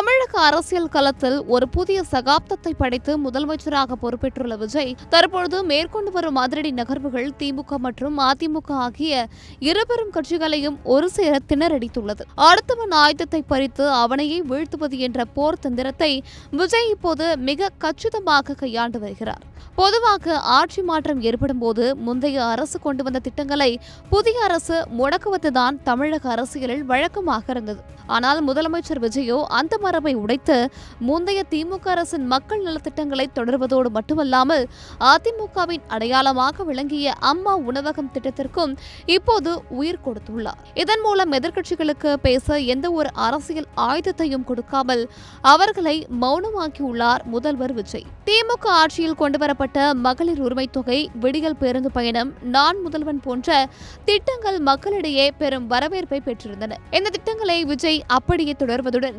தமிழக அரசியல் களத்தில் ஒரு புதிய சகாப்தத்தை படைத்து முதலமைச்சராக பொறுப்பேற்றுள்ள விஜய் தற்பொழுது மேற்கொண்டு வரும் அதிரடி நகர்வுகள் திமுக மற்றும் அதிமுக ஆகிய இருபெரும் கட்சிகளையும் ஒரு சேர திணறடித்துள்ளது. அடுத்தவன் ஆயுதத்தை பறித்து அவனையே வீழ்த்துவது என்ற போர் தந்திரத்தை விஜய் இப்போது மிக கச்சிதமாக கையாண்டு வருகிறார். பொதுவாக ஆட்சி மாற்றம் ஏற்படும் போது முந்தைய அரசு கொண்டு வந்த திட்டங்களை புதிய அரசு முடக்குவதுதான் தமிழக அரசியலில் வழக்கமாக இருந்தது. ஆனால் முதலமைச்சர் விஜயோ அந்த மரபை உடைத்து முந்தைய திமுக அரசின் மக்கள் நலத்திட்டங்களை தொடர்வதோடு மட்டுமல்லாமல் அதிமுகவின் அடையாளமாக விளங்கிய அம்மா உணவகம் திட்டத்திற்கும் இப்போது உயிர் கொடுத்துள்ளார். இதன் மூலம் எதிர்க்கட்சிகளுக்கு பேச எந்த ஒரு அரசியல் ஆயுதத்தையும் கொடுக்காமல் அவர்களை மௌனமாக்கியுள்ளார் முதல்வர் விஜய். திமுக ஆட்சியில் கொண்டுவரப்பட்ட மகளிர் உரிமை தொகை, விடியல் பேருந்து பயணம், நான் முதல்வன் போன்ற திட்டங்கள் மக்களிடையே பெரும் வரவேற்பை பெற்றிருந்தன. இந்த திட்டங்களை விஜய் அப்படியே தொடர்வதுடன்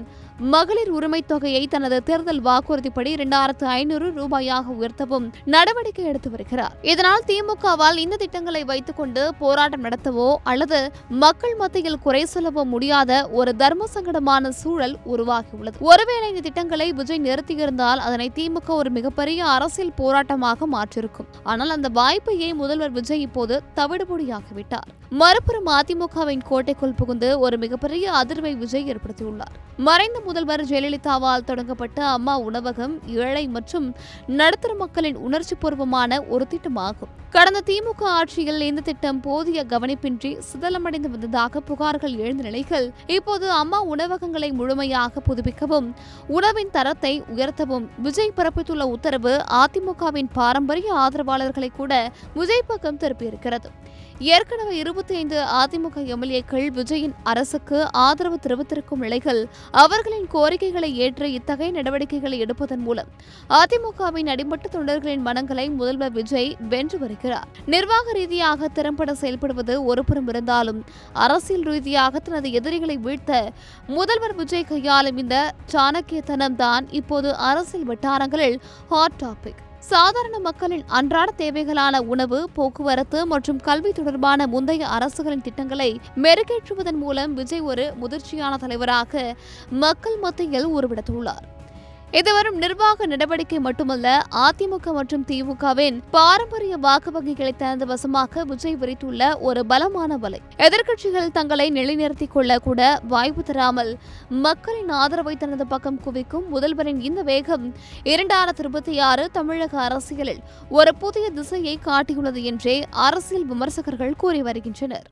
மகளிர் உரிமை தொகையை தனது தேர்தல் வாக்குறுதிப்படி 2500 ரூபாயாக உயர்த்தவும் நடவடிக்கை எடுத்து வருகிறார். இதனால் திமுகவால் இந்த திட்டங்களை வைத்துக் கொண்டு போராட்டம் நடத்தவோ அல்லது மக்கள் மத்தியில் குறை சொல்லவோ முடியாத ஒரு தர்ம சங்கடமான சூழல் உருவாகியுள்ளது. ஒருவேளை இந்த திட்டங்களை விஜய் நிறுத்தியிருந்தால் அதனை திமுக ஒரு மிகப்பெரிய அரசியல் போராட்டமாக மாற்றிருக்கும். ஆனால் அந்த வாய்ப்பையே முதல்வர் விஜய் இப்போது தவிடுபொடியாகிவிட்டார். மறுபுறம் அதிமுகவின் கோட்டைக்குள் புகுந்து ஒரு மிகப்பெரிய அதிர்வை விஜய் ஏற்படுத்தியுள்ளார். மறைந்த முதல்வர் ஜெயலலிதாவால் தொடங்கப்பட்ட அம்மா உணவகம் ஏழை மற்றும் நடுத்தர மக்களின் உணர்ச்சி பூர்வமான ஒரு திட்டமாகும். கடந்த திமுக ஆட்சியில் இந்த திட்டம் போதிய கவனிப்பின்றி சிதலமடைந்து வந்ததாக புகார்கள் எழுந்த நிலையில் இப்போது அம்மா உணவகங்களை முழுமையாக புதுப்பிக்கவும் உணவின் தரத்தை உயர்த்தவும் விஜய் பிறப்பித்துள்ள உத்தரவு அதிமுகவின் பாரம்பரிய ஆதரவாளர்களை கூட விஜய் பக்கம் திருப்பியிருக்கிறது. ஏற்கனவே 25 அதிமுக எம்எல்ஏக்கள் விஜயின் அரசுக்கு ஆதரவு தெரிவித்திருக்கும் நிலையில் அவர்களின் கோரிக்கைகளை ஏற்று இத்தகைய நடவடிக்கைகளை எடுப்பதன் மூலம் அதிமுகவின் அடிமட்ட தொண்டர்களின் மனங்களை முதல்வர் விஜய் வென்று வருகிறார். நிர்வாக ரீதியாக திறம்பட செயல்படுவது ஒருபுறம் இருந்தாலும் அரசியல் ரீதியாக தனது எதிரிகளை வீழ்த்த முதல்வர் விஜய் கையாளும் இந்த சாணக்கியத்தனம் தான் இப்போது அரசியல் வட்டாரங்களில் ஹாட் டாபிக். சாதாரண மக்களின் அன்றாட தேவைகளான உணவு, போக்குவரத்து மற்றும் கல்வி தொடர்பான முந்தைய அரசுகளின் திட்டங்களை மெருகேற்றுவதன் மூலம் விஜய் ஒரு முதிர்ச்சியான தலைவராக மக்கள் மத்தியில் உருவெடுத்துள்ளார். இது வரும் நிர்வாக நடவடிக்கை மட்டுமல்ல, அதிமுக மற்றும் திமுகவின் பாரம்பரிய வாக்கு வங்கிகளை தனது வசமாக விஜய் விரித்துள்ள ஒரு பலமான வலை. எதிர்க்கட்சிகள் தங்களை நிலைநிறுத்திக் கொள்ள கூட வாய்ப்பு தராமல் மக்களின் ஆதரவை தனது பக்கம் குவிக்கும் முதல்வரின் இந்த வேகம் 2026 தமிழக அரசியலில் ஒரு புதிய திசையை காட்டியுள்ளது என்றே அரசியல் விமர்சகர்கள் கூறி வருகின்றனர்.